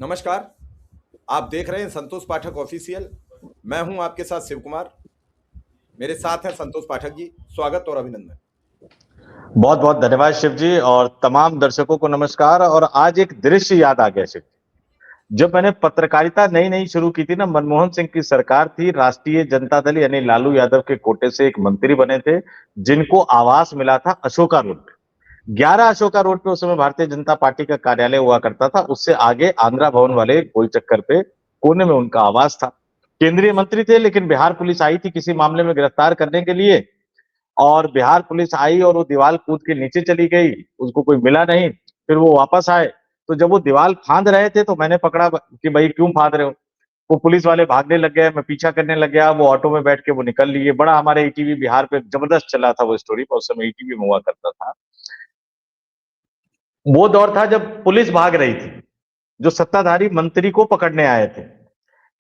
नमस्कार। आप देख रहे हैं संतोष पाठक ऑफिशियल। मैं हूं आपके साथ शिव कुमार। मेरे साथ हैं संतोष पाठक जी। स्वागत और अभिनंदन। बहुत बहुत धन्यवाद शिव जी और तमाम दर्शकों को नमस्कार। और आज एक दृश्य याद आ गया शिव जी। जब मैंने पत्रकारिता नई नई शुरू की थी ना, मनमोहन सिंह की सरकार थी, राष्ट्रीय जनता दल यानी लालू यादव के कोटे से एक मंत्री बने थे जिनको आवास मिला था अशोका रोड पे। 11 अशोका रोड पे उस समय भारतीय जनता पार्टी का कार्यालय हुआ करता था। उससे आगे आंध्रा भवन वाले गोल चक्कर पे कोने में उनका आवास था। केंद्रीय मंत्री थे, लेकिन बिहार पुलिस आई थी किसी मामले में गिरफ्तार करने के लिए। और बिहार पुलिस आई और वो दीवार कूद के नीचे चली गई, उसको कोई मिला नहीं। फिर वो वापस आए, तो जब वो दीवार फांद रहे थे तो मैंने पकड़ा कि भाई क्यों फांद रहे हो। वो पुलिस वाले भागने लग गए, मैं पीछा करने लग गया, वो ऑटो में बैठ के वो निकल लिए। बड़ा हमारे ईटीवी बिहार पे जबरदस्त चला था वो स्टोरी, उस समय ईटीवी में हुआ करता था। वो दौर था जब पुलिस भाग रही थी, जो सत्ताधारी मंत्री को पकड़ने आए थे।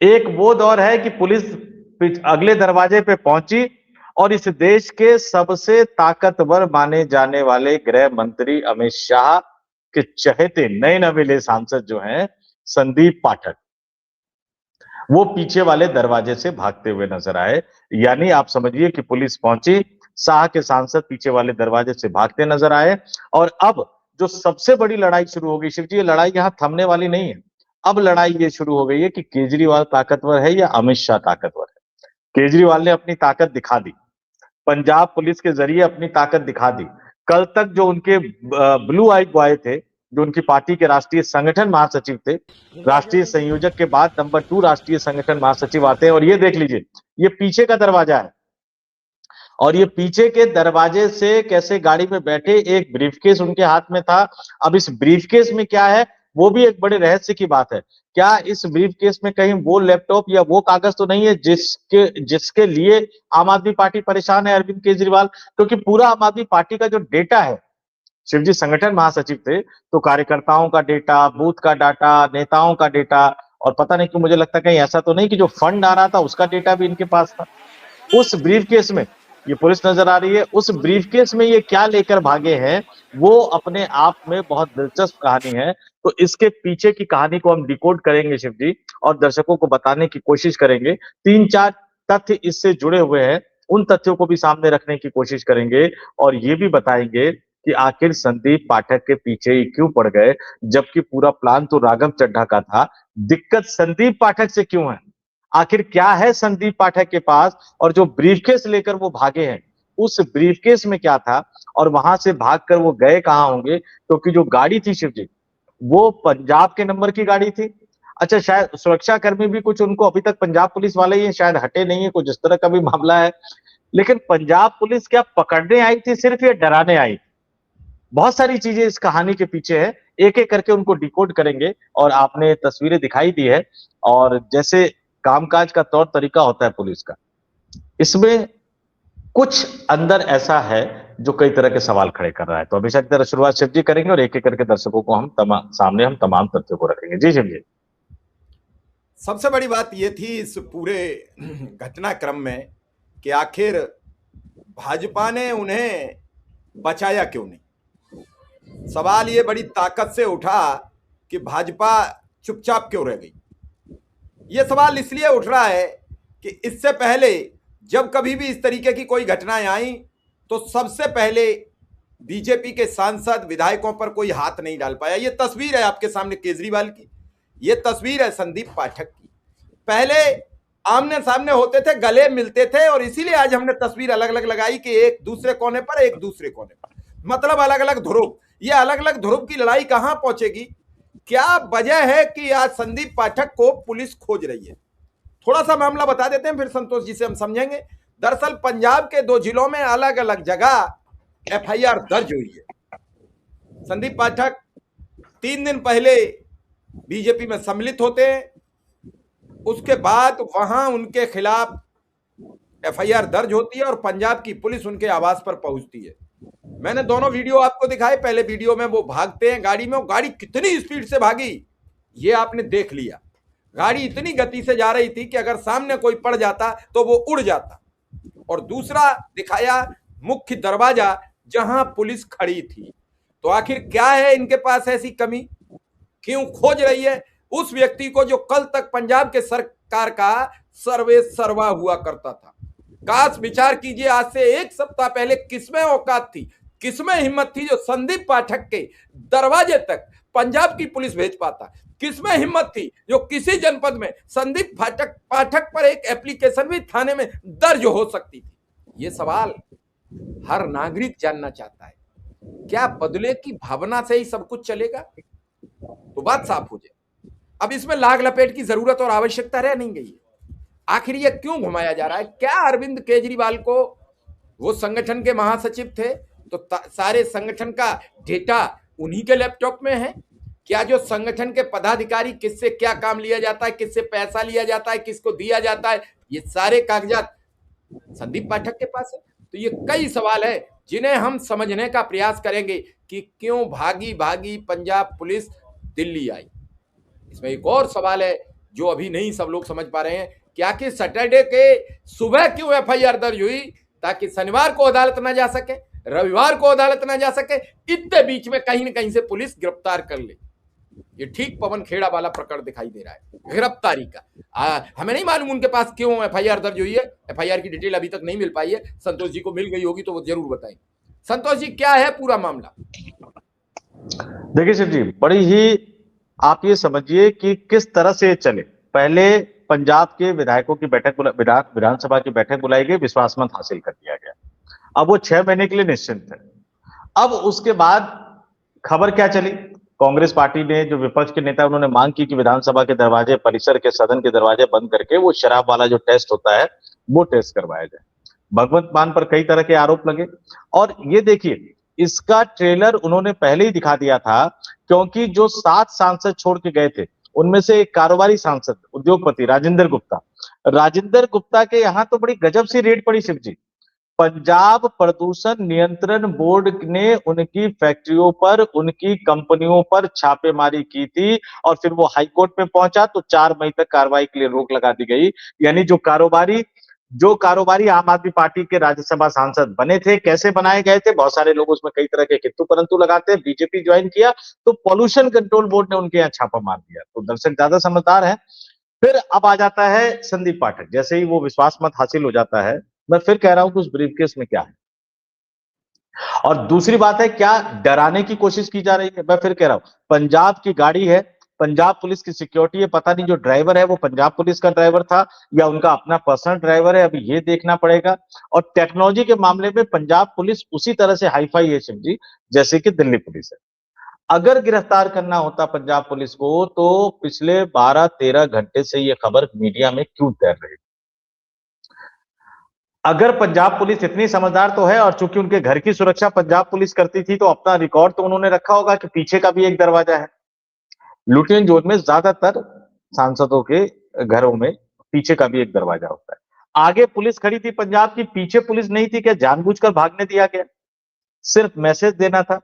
एक वो दौर है कि पुलिस अगले दरवाजे पे पहुंची और इस देश के सबसे ताकतवर माने जाने वाले गृह मंत्री अमित शाह के चहेते नए नवेले सांसद जो हैं संदीप पाठक, वो पीछे वाले दरवाजे से भागते हुए नजर आए। यानी आप समझिए कि पुलिस पहुंची, शाह के सांसद पीछे वाले दरवाजे से भागते नजर आए। और अब जो सबसे बड़ी लड़ाई शुरू हो गई शिव जी, ये लड़ाई यहां थमने वाली नहीं है। अब लड़ाई ये शुरू हो गई है कि केजरीवाल ताकतवर है या अमित शाह ताकतवर है। केजरीवाल ने अपनी ताकत दिखा दी, पंजाब पुलिस के जरिए अपनी ताकत दिखा दी। कल तक जो उनके ब्लू आई बॉय थे, जो उनकी पार्टी के राष्ट्रीय संगठन महासचिव थे, राष्ट्रीय संयोजक के बाद नंबर 2 राष्ट्रीय संगठन महासचिव आते हैं। और ये देख लीजिए, ये पीछे का दरवाजा है और ये पीछे के दरवाजे से कैसे गाड़ी में बैठे, एक ब्रीफकेस उनके हाथ में था। अब इस ब्रीफकेस में क्या है, वो भी एक बड़े रहस्य की बात है। क्या इस ब्रीफकेस में कहीं वो लैपटॉप या वो कागज तो नहीं है जिसके जिसके लिए आम आदमी पार्टी परेशान है, अरविंद केजरीवाल? क्योंकि पूरा आम आदमी पार्टी का जो डेटा है, शिवजी संगठन महासचिव थे तो कार्यकर्ताओं का डेटा, बूथ का डाटा, नेताओं का डेटा, और पता नहीं क्यों मुझे लगता है कहीं ऐसा तो नहीं कि जो फंड आ रहा था उसका डेटा भी इनके पास था। उस ब्रीफकेस में ये पुलिस नजर आ रही है, उस ब्रीफकेस में ये क्या लेकर भागे हैं, वो अपने आप में बहुत दिलचस्प कहानी है। तो इसके पीछे की कहानी को हम डिकोड करेंगे शिव जी, और दर्शकों को बताने की कोशिश करेंगे। 3-4 तथ्य इससे जुड़े हुए हैं, उन तथ्यों को भी सामने रखने की कोशिश करेंगे। और ये भी बताएंगे कि आखिर संदीप पाठक के पीछे ही क्यों पड़ गए, जबकि पूरा प्लान तो राघव चड्ढा का था। दिक्कत संदीप पाठक से क्यों है, आखिर क्या है संदीप पाठक के पास, और जो ब्रीफकेस लेकर वो भागे हैं उस ब्रीफकेस में क्या था, और वहां से भागकर वो गए कहां होंगे। क्योंकि जो गाड़ी थी शिव जी, वो पंजाब के नंबर की गाड़ी थी। अच्छा, शायद सुरक्षा कर्मी भी कुछ उनको अभी तक पंजाब पुलिस वाले ही शायद हटे नहीं है, कुछ इस तरह का भी मामला है। लेकिन पंजाब पुलिस क्या पकड़ने आई थी सिर्फ, या डराने आई? बहुत सारी चीजें इस कहानी के पीछे है, एक एक करके उनको डिकोड करेंगे। और आपने तस्वीरें दिखाई दी है, और जैसे कामकाज का तौर तरीका होता है पुलिस का, इसमें कुछ अंदर ऐसा है जो कई तरह के सवाल खड़े कर रहा है। तो हमेशा की तरह शुरुआत शिव जी करेंगे और एक एक करके दर्शकों को हम तमाम तथ्यों को रखेंगे। जी शिव जी। सबसे बड़ी बात यह थी इस पूरे घटनाक्रम में कि आखिर भाजपा ने उन्हें बचाया क्यों नहीं। सवाल ये बड़ी ताकत से उठा कि भाजपा चुपचाप क्यों रह गई। ये सवाल इसलिए उठ रहा है कि इससे पहले जब कभी भी इस तरीके की कोई घटनाएं आई तो सबसे पहले बीजेपी के सांसद विधायकों पर कोई हाथ नहीं डाल पाया। ये तस्वीर है आपके सामने केजरीवाल की, ये तस्वीर है संदीप पाठक की। पहले आमने सामने होते थे, गले मिलते थे, और इसीलिए आज हमने तस्वीर अलग अलग लगाई कि एक दूसरे कोने पर, एक दूसरे कोने पर, मतलब अलग अलग ध्रुव। ये अलग अलग ध्रुव की लड़ाई कहां पहुंचेगी, क्या वजह है कि आज संदीप पाठक को पुलिस खोज रही है। थोड़ा सा मामला बता देते हैं, फिर संतोष जी से हम समझेंगे। दरअसल पंजाब के 2 जिलों में अलग अलग जगह एफआईआर दर्ज हुई है। संदीप पाठक 3 दिन पहले बीजेपी में सम्मिलित होते हैं, उसके बाद वहां उनके खिलाफ एफआईआर दर्ज होती है और पंजाब की पुलिस उनके आवास पर पहुंचती है। मैंने दोनों वीडियो आपको दिखाए। पहले वीडियो में वो भागते हैं गाड़ी में, वो गाड़ी कितनी स्पीड से भागी ये आपने देख लिया। गाड़ी इतनी गति से जा रही थी कि अगर सामने कोई पड़ जाता तो वो उड़ जाता। और दूसरा दिखाया मुख्य दरवाजा जहां पुलिस खड़ी थी। तो आखिर क्या है इनके पास ऐसी कमी, क्यों खोज रही है? उस व्यक्ति को जो कल तक पंजाब के सरकार का सर्वे सर्वा हुआ करता था। काश विचार कीजिए, आज से एक सप्ताह पहले किसमें औकात थी, किसमें हिम्मत थी जो संदीप पाठक के दरवाजे तक पंजाब की पुलिस भेज पाता। किसमें हिम्मत थी जो किसी जनपद में संदीप पाठक पर एक एप्लीकेशन भी थाने में दर्ज हो सकती थी। ये सवाल हर नागरिक जानना चाहता है। क्या बदले की भावना से ही सब कुछ चलेगा? तो बात साफ हो जाए। अब इसमें लाग लपेट की जरूरत और आवश्यकता रह नहीं गई है। आखिर ये क्यों घुमाया जा रहा है? क्या अरविंद केजरीवाल को, वो संगठन के महासचिव थे तो सारे संगठन का डेटा उन्हीं के लैपटॉप में है? क्या जो संगठन के पदाधिकारी किससे क्या काम लिया जाता है, किससे पैसा लिया जाता है, किसको दिया जाता है, ये सारे कागजात संदीप पाठक के पास है? तो ये कई सवाल है जिन्हें हम समझने का प्रयास करेंगे कि क्यों भागी भागी पंजाब पुलिस दिल्ली आई। इसमें एक और सवाल है जो अभी नहीं सब लोग समझ पा रहे हैं, क्या कि सैटरडे के सुबह क्यों एफआईआर दर्ज हुई? ताकि शनिवार को अदालत ना जा सके, रविवार को अदालत ना जा सके, इतने बीच में कहीं ना कहीं से पुलिस गिरफ्तार कर ले। ये ठीक पवन खेड़ा वाला प्रकरण दिखाई दे रहा है गिरफ्तारी का। हमें नहीं मालूम उनके पास क्यों एफआईआर दर्ज हुई है, एफआईआर की डिटेल अभी तक नहीं मिल पाई है। संतोष जी को मिल गई होगी तो वो जरूर बताएंगे। संतोष जी, क्या है पूरा मामला? देखिए शिव जी, बड़ी ही आप ये समझिए कि किस तरह से चले। पहले पंजाब के विधायकों की बैठक विधानसभा की बैठक बुलाई गई, विश्वास मत हासिल कर दिया गया। अब वो 6 महीने के लिए निश्चिंत है। अब उसके बाद खबर क्या चली, कांग्रेस पार्टी ने, जो विपक्ष के नेता, उन्होंने मांग की कि विधानसभा के दरवाजे, परिसर के, सदन के दरवाजे बंद करके वो शराब वाला जो टेस्ट होता है वो टेस्ट करवाया जाए। भगवंत मान पर कई तरह के आरोप लगे। और ये देखिए, इसका ट्रेलर उन्होंने पहले ही दिखा दिया था, क्योंकि जो 7 सांसद छोड़ के गए थे उनमें से एक कारोबारी सांसद, उद्योगपति राजेंद्र गुप्ता के यहाँ तो बड़ी गजब सी रेड पड़ी शिव जी। पंजाब प्रदूषण नियंत्रण बोर्ड ने उनकी फैक्ट्रियों पर, उनकी कंपनियों पर छापेमारी की थी और फिर वो हाईकोर्ट में पहुंचा तो 4 मई तक कार्रवाई के लिए रोक लगा दी गई। यानी जो कारोबारी आम आदमी पार्टी के राज्यसभा सांसद बने थे, कैसे बनाए गए थे, बहुत सारे लोग उसमें कई तरह के किंतु परंतु लगाते हैं। बीजेपी ज्वाइन किया तो पॉल्यूशन कंट्रोल बोर्ड ने उनके यहाँ छापा मार दिया। तो दर्शक ज्यादा समझदार है। फिर अब आ जाता है संदीप पाठक, जैसे ही वो विश्वास मत हासिल हो जाता है, मैं फिर कह रहा हूं कि उस ब्रीफकेस में क्या है। और दूसरी बात है, क्या डराने की कोशिश की जा रही है? मैं फिर कह रहा हूं, पंजाब की गाड़ी है, पंजाब पुलिस की सिक्योरिटी है, पता नहीं जो ड्राइवर है वो पंजाब पुलिस का ड्राइवर था या उनका अपना पर्सनल ड्राइवर है, अभी ये देखना पड़ेगा। और टेक्नोलॉजी के मामले में पंजाब पुलिस उसी तरह से हाईफाई है शिव जी, जैसे कि दिल्ली पुलिस है। अगर गिरफ्तार करना होता पंजाब पुलिस को तो पिछले 12-13 घंटे से ये खबर मीडिया में क्यों तैर रही? अगर पंजाब पुलिस इतनी समझदार तो है, और चूंकि उनके घर की सुरक्षा पंजाब पुलिस करती थी, तो अपना रिकॉर्ड तो उन्होंने रखा होगा कि पीछे का भी एक दरवाजा है। लुटियन जोन में ज्यादातर सांसदों के घरों में पीछे का भी एक दरवाजा होता है। आगे पुलिस खड़ी थी पंजाब की, पीछे पुलिस नहीं थी, क्या जानबूझकर भागने दिया गया? सिर्फ मैसेज देना था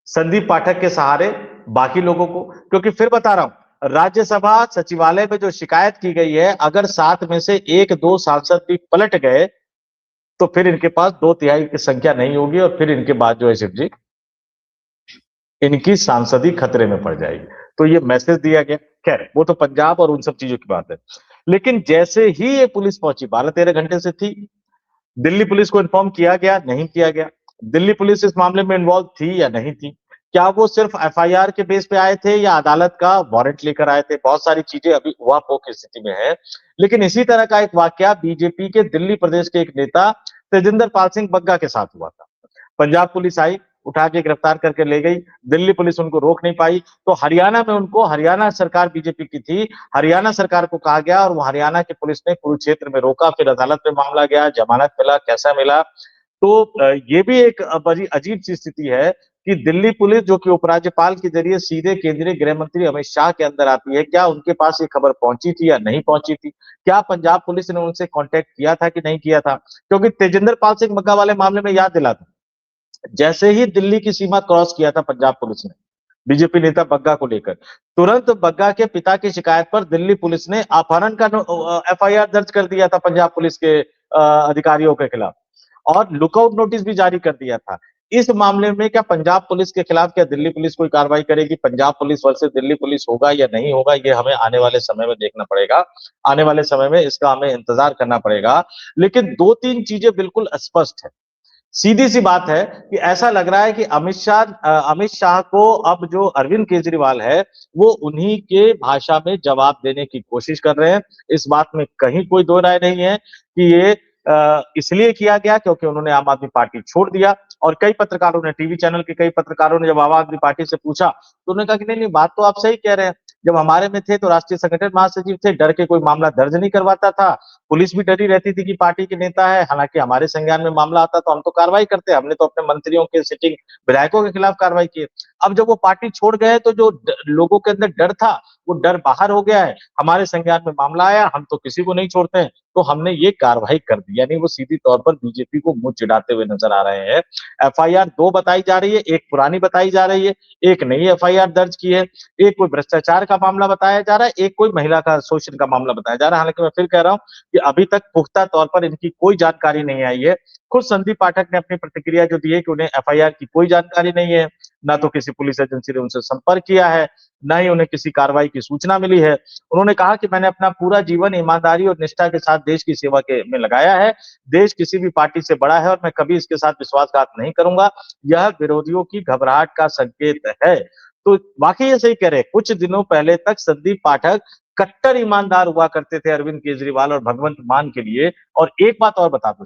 संदीप पाठक के सहारे बाकी लोगों को। क्योंकि फिर बता रहा हूं, राज्यसभा सचिवालय में जो शिकायत की गई है, अगर 7 में से 1-2 सांसद भी पलट गए तो फिर इनके पास 2/3 की संख्या नहीं होगी और फिर इनके बाद जो है शिव जी, इनकी सांसदी खतरे में पड़ जाएगी। तो ये मैसेज दिया गया। खैर, वो तो पंजाब और उन सब चीजों की बात है। लेकिन जैसे ही ये पुलिस पहुंची, 12-13 घंटे से थी, दिल्ली पुलिस को इन्फॉर्म किया गया, नहीं किया गया? दिल्ली पुलिस इस मामले में इन्वॉल्व थी या नहीं थी? क्या वो सिर्फ एफआईआर के बेस पे आए थे या अदालत का वारंट लेकर आए थे? बहुत सारी चीजें अभी उहापोह की स्थिति में है। लेकिन इसी तरह का एक वाकया बीजेपी के दिल्ली प्रदेश के एक नेता तेजिंदर पाल सिंह बग्गा के साथ हुआ था। पंजाब पुलिस आई, उठा के गिरफ्तार करके ले गई, दिल्ली पुलिस उनको रोक नहीं पाई, तो हरियाणा में उनको, हरियाणा सरकार बीजेपी की थी, हरियाणा सरकार को कहा गया और वो हरियाणा की पुलिस ने कुरुक्षेत्र में रोका। फिर अदालत में मामला गया, जमानत मिला, कैसा मिला? तो ये भी एक बड़ी अजीब सी स्थिति है कि दिल्ली पुलिस, जो कि उपराज्यपाल के जरिए सीधे केंद्रीय गृह मंत्री अमित शाह के अंदर आती है, क्या उनके पास ये खबर पहुंची थी या नहीं पहुंची थी? क्या पंजाब पुलिस ने उनसे कांटेक्ट किया था कि नहीं किया था? क्योंकि तेजिंदर पाल सिंह बग्गा वाले मामले में याद दिला था, जैसे ही दिल्ली की सीमा क्रॉस किया था पंजाब पुलिस ने बीजेपी नेता बग्गा को लेकर, तुरंत बग्गा के पिता की शिकायत पर दिल्ली पुलिस ने अपहरण का एफआईआर दर्ज कर दिया था पंजाब पुलिस के अधिकारियों के खिलाफ और लुकआउट नोटिस भी जारी कर दिया था। इस मामले में क्या पंजाब पुलिस के खिलाफ क्या दिल्ली पुलिस कोई कार्रवाई करेगी? Punjab police versus Delhi police होगा या नहीं होगा, ये हमें आने वाले समय में देखना पड़ेगा। आने वाले समय में इसका हमें इंतजार करना पड़ेगा। लेकिन 2-3 चीजें बिल्कुल स्पष्ट है। सीधी सी बात है कि ऐसा लग रहा है कि अमित शाह को अब जो अरविंद केजरीवाल है, वो उन्हीं के भाषा में जवाब देने की कोशिश कर रहे हैं। इस बात में कहीं कोई दो राय नहीं है कि ये इसलिए किया गया क्योंकि उन्होंने आम आदमी पार्टी छोड़ दिया। और कई पत्रकारों ने, टीवी चैनल के कई पत्रकारों ने जब आम आदमी पार्टी से पूछा तो उन्होंने कहा कि नहीं नहीं, बात तो आप सही कह रहे हैं। जब हमारे में थे तो राष्ट्रीय संगठन महासचिव थे, डर के कोई मामला दर्ज नहीं करवाता था। पुलिस भी डरी रहती थी कि पार्टी के नेता है, हालांकि हमारे संज्ञान में मामला आता तो हम तो कार्रवाई करते। हमने तो अपने मंत्रियों के सिटिंग विधायकों के खिलाफ कार्रवाई की। अब जब वो पार्टी छोड़ गए तो जो लोगों के अंदर डर था, वो डर बाहर हो गया है। हमारे संज्ञान में मामला आया, हम तो किसी को नहीं छोड़ते हैं, तो हमने ये कार्रवाई कर दी। यानी वो सीधी तौर पर बीजेपी को मुंह चिढ़ाते हुए नजर आ रहे हैं। एफआईआर 2 बताई जा रही है, एक पुरानी बताई जा रही है, एक नई एफआईआर दर्ज की है। एक कोई भ्रष्टाचार का मामला बताया जा रहा है, एक कोई महिला का शोषण का मामला बताया जा रहा है। हालांकि मैं फिर कह रहा हूं कि अभी तक पुख्ता तौर पर इनकी कोई जानकारी नहीं आई है। खुद संदीप पाठक ने अपनी प्रतिक्रिया जो दी है कि उन्हें एफआईआर की कोई जानकारी नहीं है, ना तो किसी पुलिस एजेंसी ने उनसे संपर्क किया है, ना ही उन्हें किसी कार्रवाई की सूचना मिली है। उन्होंने कहा कि मैंने अपना पूरा जीवन ईमानदारी और निष्ठा के साथ देश की सेवा के में लगाया है। देश किसी भी पार्टी से बड़ा है और मैं कभी इसके साथ विश्वासघात नहीं करूंगा। यह विरोधियों की घबराहट का संकेत है। तो वाकई ये सही कह रहे हैं। कुछ दिनों पहले तक संदीप पाठक कट्टर ईमानदार हुआ करते थे अरविंद केजरीवाल और भगवंत मान के लिए। और एक बात और बता दो,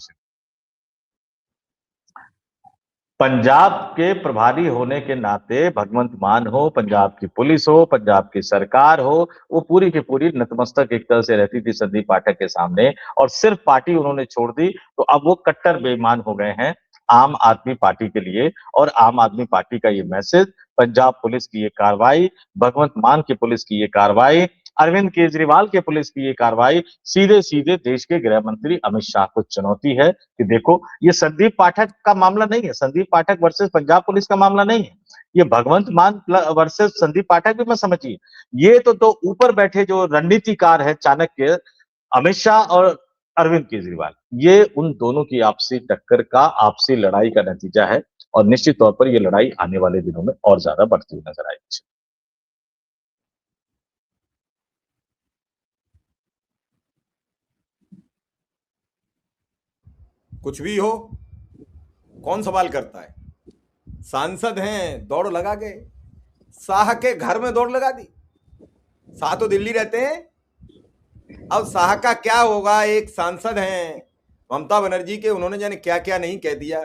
पंजाब के प्रभारी होने के नाते भगवंत मान हो, पंजाब की पुलिस हो, पंजाब की सरकार हो, वो पूरी की पूरी नतमस्तक एक तरह से रहती थी संदीप पाठक के सामने। और सिर्फ पार्टी उन्होंने छोड़ दी तो अब वो कट्टर बेईमान हो गए हैं आम आदमी पार्टी के लिए। और आम आदमी पार्टी का ये मैसेज, पंजाब पुलिस की ये कार्रवाई, भगवंत मान की पुलिस की ये कार्रवाई, अरविंद केजरीवाल के पुलिस की ये कार्रवाई सीधे सीधे देश के गृह मंत्री अमित शाह को चुनौती है कि देखो, ये संदीप पाठक का मामला नहीं है, संदीप पाठक वर्सेस पंजाब पुलिस का मामला नहीं है, ये भगवंत मान वर्सेस संदीप पाठक भी मत समझिए। ये तो दो ऊपर बैठे जो रणनीतिकार है चाणक्य, अमित शाह और अरविंद केजरीवाल, ये उन दोनों की आपसी टक्कर का, आपसी लड़ाई का नतीजा है। और निश्चित तौर पर ये लड़ाई आने वाले दिनों में और ज्यादा बढ़ती हुई नजर आएगी। कुछ भी हो, कौन सवाल करता है? सांसद हैं, दौड़ लगा गए, शाह के घर में दौड़ लगा दी। शाह तो दिल्ली रहते हैं। अब शाह का क्या होगा? एक सांसद हैं ममता बनर्जी के, उन्होंने जाने क्या क्या नहीं कह दिया।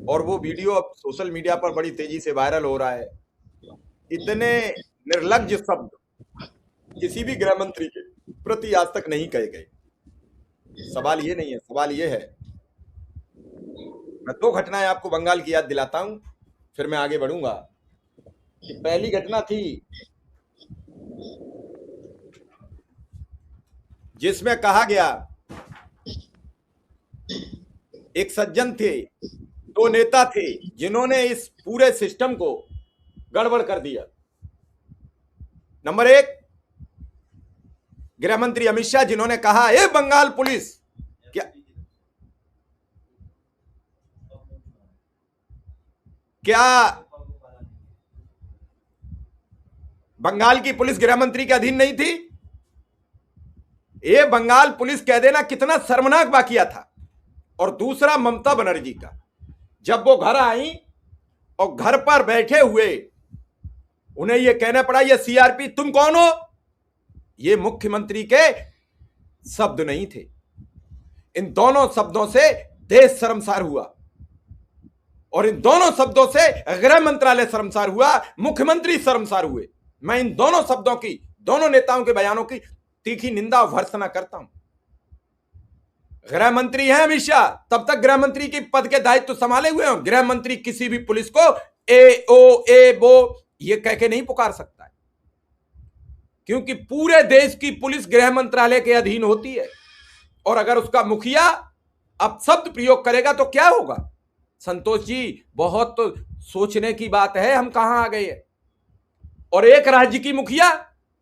और वो वीडियो अब सोशल मीडिया पर बड़ी तेजी से वायरल हो रहा है। इतने निर्लज्ज शब्द किसी भी गृह मंत्री के प्रति आज तक नहीं कहे गए। सवाल ये नहीं है, सवाल ये है, मैं 2 घटनाएं आपको बंगाल की याद दिलाता हूं, फिर मैं आगे बढ़ूंगा। कि पहली घटना थी जिसमें कहा गया, एक सज्जन थे, 2 नेता थे जिन्होंने इस पूरे सिस्टम को गड़बड़ कर दिया। नंबर 1, गृह मंत्री अमित शाह, जिन्होंने कहा ए बंगाल पुलिस, क्या बंगाल की पुलिस गृह मंत्री के अधीन नहीं थी? ये बंगाल पुलिस कह देना कितना शर्मनाक वाकया था। और दूसरा ममता बनर्जी का, जब वो घर आई और घर पर बैठे हुए उन्हें यह कहना पड़ा ये सीआरपी तुम कौन हो? ये मुख्यमंत्री के शब्द नहीं थे। इन दोनों शब्दों से देश शर्मसार हुआ और इन दोनों शब्दों से गृह मंत्रालय शर्मसार हुआ, मुख्यमंत्री शर्मसार हुए। मैं इन दोनों शब्दों की, दोनों नेताओं के बयानों की तीखी निंदा और भर्त्सना करता हूं। गृह मंत्री हैं अमित शाह, तब तक गृह मंत्री की पद के दायित्व संभाले हुए हो। गृह मंत्री किसी भी पुलिस को ए ओ ए बो ये कह के नहीं पुकार सकता है, क्योंकि पूरे देश की पुलिस गृह मंत्रालय के अधीन होती है। और अगर उसका मुखिया अपशब्द प्रयोग करेगा तो क्या होगा? संतोष जी, बहुत तो सोचने की बात है, हम कहां आ गए हैं। और एक राज्य की मुखिया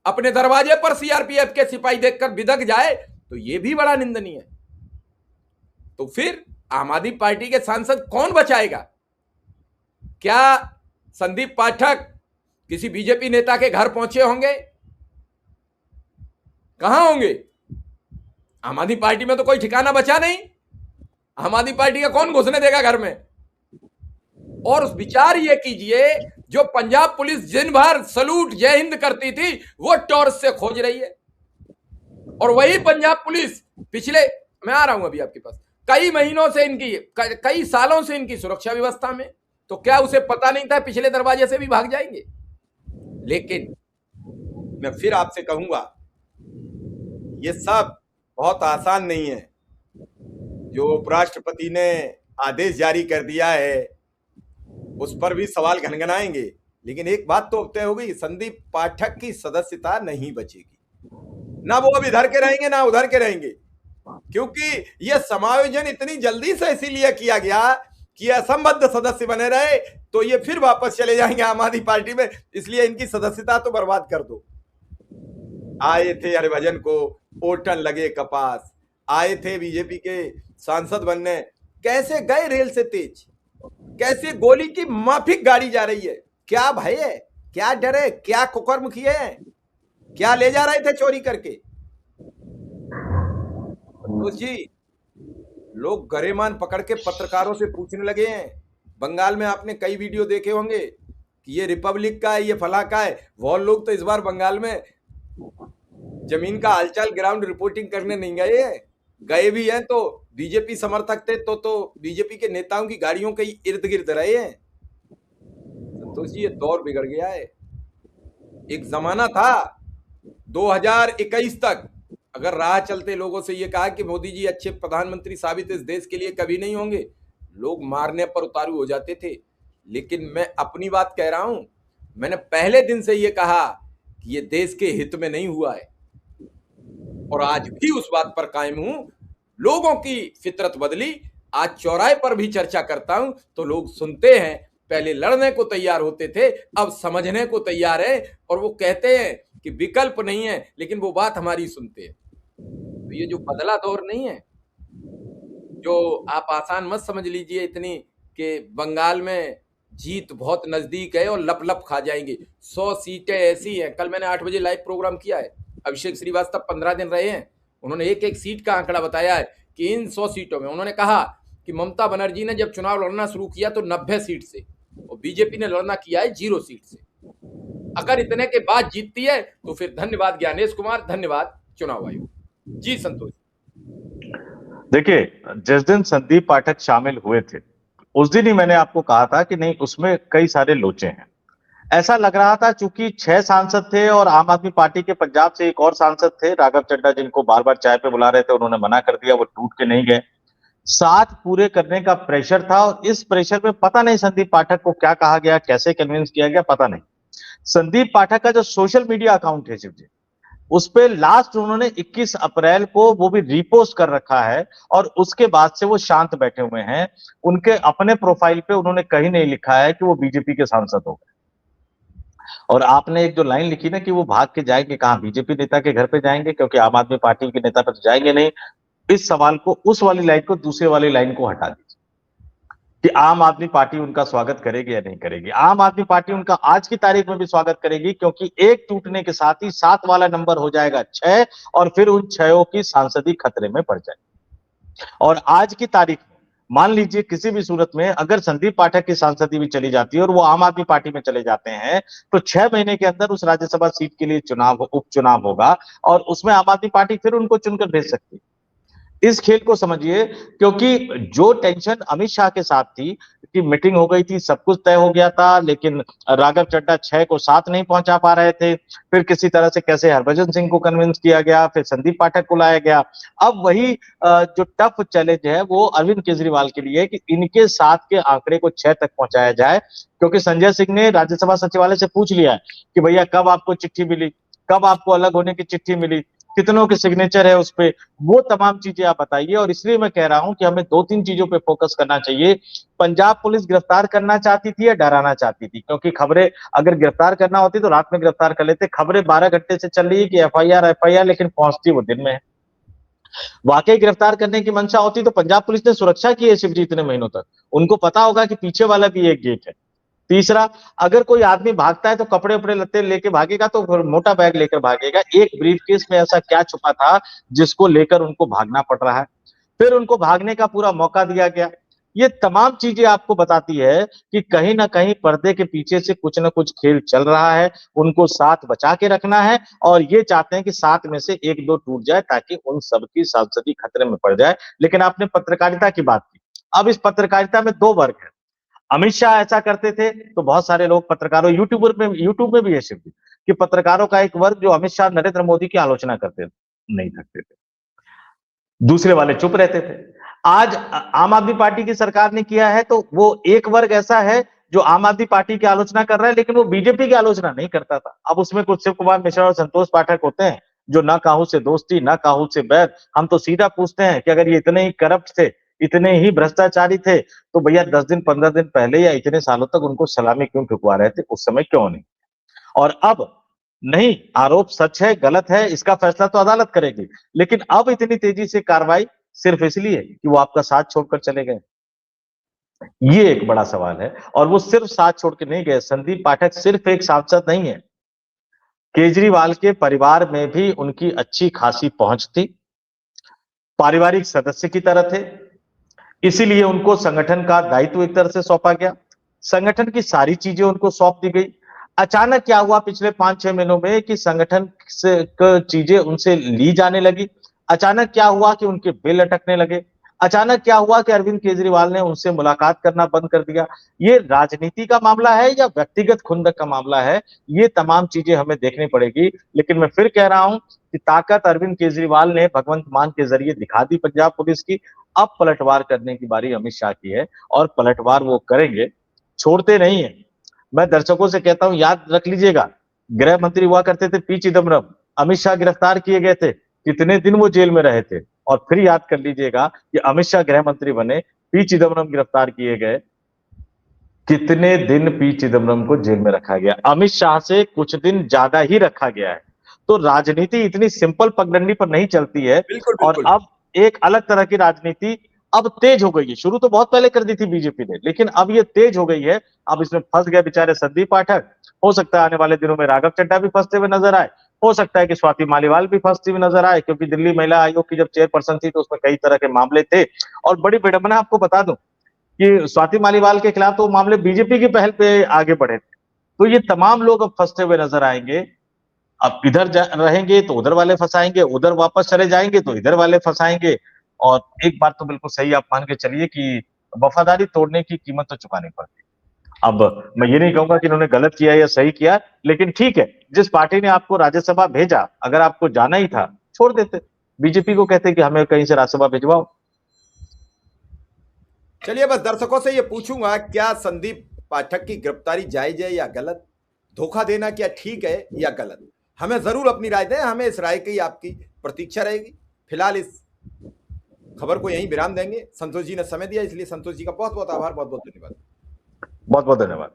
अपने दरवाजे पर सीआरपीएफ के सिपाही देखकर बिदक जाए तो यह भी बड़ा निंदनीय है। तो फिर आम आदमी पार्टी के सांसद कौन बचाएगा? क्या संदीप पाठक किसी बीजेपी नेता के घर पहुंचे होंगे? कहां होंगे? आम आदमी पार्टी में तो कोई ठिकाना बचा नहीं। आम आदमी पार्टी का कौन घुसने देगा घर में? और विचार ये कीजिए, जो पंजाब पुलिस दिन भर सलूट जय हिंद करती थी, वो टॉर्च से खोज रही है। और वही पंजाब पुलिस पिछले, मैं आ रहा हूं अभी आपके पास, कई महीनों से इनकी, कई सालों से इनकी सुरक्षा व्यवस्था में, तो क्या उसे पता नहीं था पिछले दरवाजे से भी भाग जाएंगे? लेकिन मैं फिर आपसे कहूंगा, ये सब बहुत आसान नहीं है। जो उपराष्ट्रपति ने आदेश जारी कर दिया है, उस पर भी सवाल घनघनाएंगे। लेकिन एक बात तो तय हो गई, संदीप पाठक की सदस्यता नहीं बचेगी। ना वो अब इधर के रहेंगे ना उधर के रहेंगे, क्योंकि यह समायोजन इतनी जल्दी से इसीलिए किया गया कि असंबद्ध सदस्य बने रहे, तो ये फिर वापस चले जाएंगे आम आदमी पार्टी में, इसलिए इनकी सदस्यता तो बर्बाद कर दो। आए थे हरिभजन को ओटन लगे कपास, आए थे बीजेपी के सांसद बनने, कैसे गए रेल से तेज, कैसे गोली की माफिक गाड़ी जा रही है, क्या भय है, क्या डर है, क्या कुकर्म किए हैं, क्या ले जा रहे थे चोरी करके? तो जी, लोग गरेमान पकड़ के पत्रकारों से पूछने लगे हैं। बंगाल में आपने कई वीडियो देखे होंगे कि ये रिपब्लिक का है, ये फला का है। वो लोग तो इस बार बंगाल में जमीन का हालचाल ग्राउंड रिपोर्टिंग करने नहीं गए हैं, गए भी हैं तो बीजेपी समर्थक थे, तो बीजेपी के नेताओं की गाड़ियों के इर्द गिर्द रहे हैं। संतोष जी, ये दौर बिगड़ गया है। एक जमाना था 2021 तक, अगर राह चलते लोगों से ये कहा कि मोदी जी अच्छे प्रधानमंत्री साबित इस देश के लिए कभी नहीं होंगे, लोग मारने पर उतारू हो जाते थे। लेकिन मैं अपनी बात कह रहा हूं, मैंने पहले दिन से ये कहा कि ये देश के हित में नहीं हुआ है, और आज भी उस बात पर कायम हूं। लोगों की फितरत बदली, आज चौराहे पर भी चर्चा करता हूं तो लोग सुनते हैं। पहले लड़ने को तैयार होते थे, अब समझने को तैयार है, और वो कहते हैं कि विकल्प नहीं है, लेकिन वो बात हमारी सुनते हैं। तो ये जो बदला दौर नहीं है, जो आप आसान मत समझ लीजिए इतनी कि बंगाल में जीत बहुत नजदीक है और लप लप खा जाएंगे। 100 सीटें ऐसी हैं। कल मैंने 8 बजे लाइव प्रोग्राम किया है, अभिषेक श्रीवास्तव 15 दिन रहे हैं, उन्होंने एक एक सीट का आंकड़ा बताया है कि इन 100 सीटों में, उन्होंने कहा कि ममता बनर्जी ने जब चुनाव लड़ना शुरू किया तो 90 सीट से, और बीजेपी ने लड़ना किया है 0 सीट से। अगर इतने के बाद जीतती है तो फिर धन्यवाद ज्ञानेश कुमार, धन्यवाद चुनाव आयोग। जी संतोष। देखिए, जिस दिन संदीप पाठक शामिल हुए थे, उस दिन ही मैंने आपको कहा था कि नहीं, उसमें कई सारे लोचे हैं। ऐसा लग रहा था चूंकि 6 सांसद थे और आम आदमी पार्टी के पंजाब से एक और सांसद थे राघव चड्ढा, जिनको बार बार चाय पे बुला रहे थे, उन्होंने मना कर दिया, वो टूट के नहीं गए। 7 पूरे करने का प्रेशर था, और इस प्रेशर में पता नहीं संदीप पाठक को क्या कहा गया, कैसे कन्विंस किया गया, पता नहीं। संदीप पाठक का जो सोशल मीडिया अकाउंट है शिव जी, उस पे लास्ट उन्होंने 21 अप्रैल को वो भी रीपोस्ट कर रखा है, और उसके बाद से वो शांत बैठे हुए हैं। उनके अपने प्रोफाइल पे उन्होंने कहीं नहीं लिखा है कि वो बीजेपी के सांसद हो गए। और आपने एक जो लाइन लिखी ना कि वो भाग के जाएंगे कहाँ, बीजेपी नेता के घर पे जाएंगे, क्योंकि आम आदमी पार्टी के नेता पे तो जाएंगे नहीं। इस सवाल को, उस वाली लाइन को, दूसरे वाली लाइन को हटा दीजिए कि आम आदमी पार्टी उनका स्वागत करेगी या नहीं करेगी। आम आदमी पार्टी उनका आज की तारीख में भी स्वागत करेगी, क्योंकि एक टूटने के साथ ही 7 वाला नंबर हो जाएगा 6, और फिर उन 6 की सांसदी खतरे में पड़ जाएगी। और आज की तारीख में मान लीजिए किसी भी सूरत में अगर संदीप पाठक की सांसदी भी चली जाती है और वो आम आदमी पार्टी में चले जाते हैं, तो 6 महीने के अंदर उस राज्यसभा सीट के लिए उपचुनाव होगा, और उसमें आम आदमी पार्टी फिर उनको चुनकर भेज सकती है। इस खेल को समझिए, क्योंकि जो टेंशन अमित शाह के साथ थी कि मीटिंग हो गई थी, सब कुछ तय हो गया था, लेकिन राघव चड्ढा 6 को 7 नहीं पहुंचा पा रहे थे, फिर किसी तरह से कैसे हरभजन सिंह को कन्विंस किया गया, फिर संदीप पाठक को लाया गया। अब वही जो टफ चैलेंज है वो अरविंद केजरीवाल के लिए है कि इनके 7 के आंकड़े को 6 तक पहुंचाया जाए, क्योंकि संजय सिंह ने राज्यसभा सचिवालय से पूछ लिया है कि भैया कब आपको चिट्ठी मिली, कब आपको अलग होने की चिट्ठी मिली, कितनों के सिग्नेचर है उस पे, वो तमाम चीजें आप बताइए। और इसलिए मैं कह रहा हूं कि हमें 2-3 चीजों पे फोकस करना चाहिए। पंजाब पुलिस गिरफ्तार करना चाहती थी या डराना चाहती थी? क्योंकि खबरें अगर गिरफ्तार करना होती तो रात में गिरफ्तार कर लेते। खबरें 12 घंटे से चल रही है कि एफआईआर, लेकिन पहुंचती वो दिन में है। वाकई गिरफ्तार करने की मंशा होती तो पंजाब पुलिस ने सुरक्षा की है शिवजी इतने महीनों तक, उनको पता होगा कि पीछे वाला भी एक गेट है। तीसरा, अगर कोई आदमी भागता है तो कपड़े उपड़े लत्ते लेके भागेगा तो फिर मोटा बैग लेकर भागेगा। एक ब्रीफकेस में ऐसा क्या छुपा था जिसको लेकर उनको भागना पड़ रहा है? फिर उनको भागने का पूरा मौका दिया गया। ये तमाम चीजें आपको बताती है कि कहीं ना कहीं पर्दे के पीछे से कुछ ना कुछ खेल चल रहा है। उनको साथ बचा के रखना है और ये चाहते हैं कि साथ में से एक दो टूट जाए ताकि उन सबकी सांसदी खतरे में पड़ जाए। लेकिन आपने पत्रकारिता की बात की। अब इस पत्रकारिता में दो वर्ग है। अमित शाह ऐसा करते थे तो बहुत सारे लोग पत्रकारों यूट्यूब में भी ऐसे थे कि पत्रकारों का एक वर्ग जो अमित शाह नरेंद्र मोदी की आलोचना करते नहीं थकते थे। दूसरे वाले चुप रहते थे। आज आम आदमी पार्टी की सरकार ने किया है तो वो एक वर्ग ऐसा है जो आम आदमी पार्टी की आलोचना कर रहा है, लेकिन वो बीजेपी की आलोचना नहीं करता था। अब उसमें कुछ शिव कुमार मिश्रा और संतोष पाठक होते हैं जो ना काहू से दोस्ती ना काहू से बैर। हम तो सीधा पूछते हैं कि अगर ये इतने ही करप्ट थे, इतने ही भ्रष्टाचारी थे, तो भैया 10 दिन 15 दिन पहले या इतने सालों तक उनको सलामी क्यों ठुकवा रहे थे, उस समय क्यों नहीं? और अब नहीं, आरोप सच है गलत है इसका फैसला तो अदालत करेगी, लेकिन अब इतनी तेजी से कार्रवाई सिर्फ इसलिए कि वो आपका साथ छोड़कर चले गए। ये एक बड़ा सवाल है। और वो सिर्फ साथ छोड़ के नहीं गए। संदीप पाठक सिर्फ एक सांसद नहीं है, केजरीवाल के परिवार में भी उनकी अच्छी खासी पहुंच थी, पारिवारिक सदस्य की तरह थे। इसीलिए उनको संगठन का दायित्व एक तरह से सौंपा गया, संगठन की सारी चीजें उनको सौंप दी गई। अचानक क्या हुआ पिछले 5-6 महीनों में कि संगठन से चीजें उनसे ली जाने लगी। अचानक क्या हुआ कि उनके बिल अटकने लगे। अचानक क्या हुआ कि अरविंद केजरीवाल ने उनसे मुलाकात करना बंद कर दिया। ये राजनीति का मामला है या व्यक्तिगत खुंदक का मामला है, ये तमाम चीजें हमें देखनी पड़ेगी। लेकिन मैं फिर कह रहा हूं कि ताकत अरविंद केजरीवाल ने भगवंत मान के जरिए दिखा दी पंजाब पुलिस की। अब पलटवार करने की बारी अमित शाह की है और पलटवार वो करेंगे, छोड़ते नहीं है। मैं दर्शकों से कहता हूं, याद रख लीजिएगा, गृह मंत्री हुआ करते थे पी चिदम्बरम, अमित शाह गिरफ्तार किए गए थे, कितने दिन वो जेल में रहे थे। और फिर याद कर लीजिएगा कि अमित शाह गृह मंत्री बने, पी चिदम्बरम गिरफ्तार किए गए, कितने दिन पी चिदम्बरम को जेल में रखा गया। अमित शाह से कुछ दिन ज्यादा ही रखा गया है। तो राजनीति इतनी सिंपल पगडंडी पर नहीं चलती है। बिल्कुल और बिल्कुल। अब एक अलग तरह की राजनीति अब तेज हो गई है। शुरू तो बहुत पहले कर दी थी बीजेपी ने, लेकिन अब ये तेज हो गई है। अब इसमें फंस गए बेचारे संदीप पाठक। हो सकता है आने वाले दिनों में राघव चड्ढा भी फंसते हुए नजर आए। हो सकता है कि स्वाति मालीवाल भी फंसती हुई नजर आए, क्योंकि दिल्ली महिला आयोग की जब चेयरपर्सन थी तो उसमें कई तरह के मामले थे। और बड़ी विडंबना आपको बता दूं कि स्वाति मालीवाल के खिलाफ तो मामले बीजेपी की पहल पे आगे बढ़े थे। तो ये तमाम लोग अब फंसते हुए नजर आएंगे। अब इधर रहेंगे तो उधर वाले फंसाएंगे, उधर वापस चले जाएंगे तो इधर वाले फंसाएंगे। और एक बात तो बिल्कुल सही आप मान के चलिए कि वफादारी तोड़ने की कीमत तो चुकानी पड़ती है। अब मैं ये नहीं कहूंगा कि इन्होंने गलत किया या सही किया, लेकिन ठीक है, जिस पार्टी ने आपको राज्यसभा भेजा, अगर आपको जाना ही था छोड़ देते, बीजेपी को कहते कि हमें कहीं से राज्यसभा भिजवाओ। चलिए, बस दर्शकों से ये पूछूंगा, क्या संदीप पाठक की गिरफ्तारी जायज है या गलत? धोखा देना क्या ठीक है या गलत? हमें जरूर अपनी राय दें, हमें इस राय की आपकी प्रतीक्षा रहेगी। फिलहाल इस खबर को यहीं विराम देंगे। संतोष जी ने समय दिया, इसलिए संतोष जी का बहुत बहुत आभार, बहुत बहुत धन्यवाद। बहुत बहुत धन्यवाद।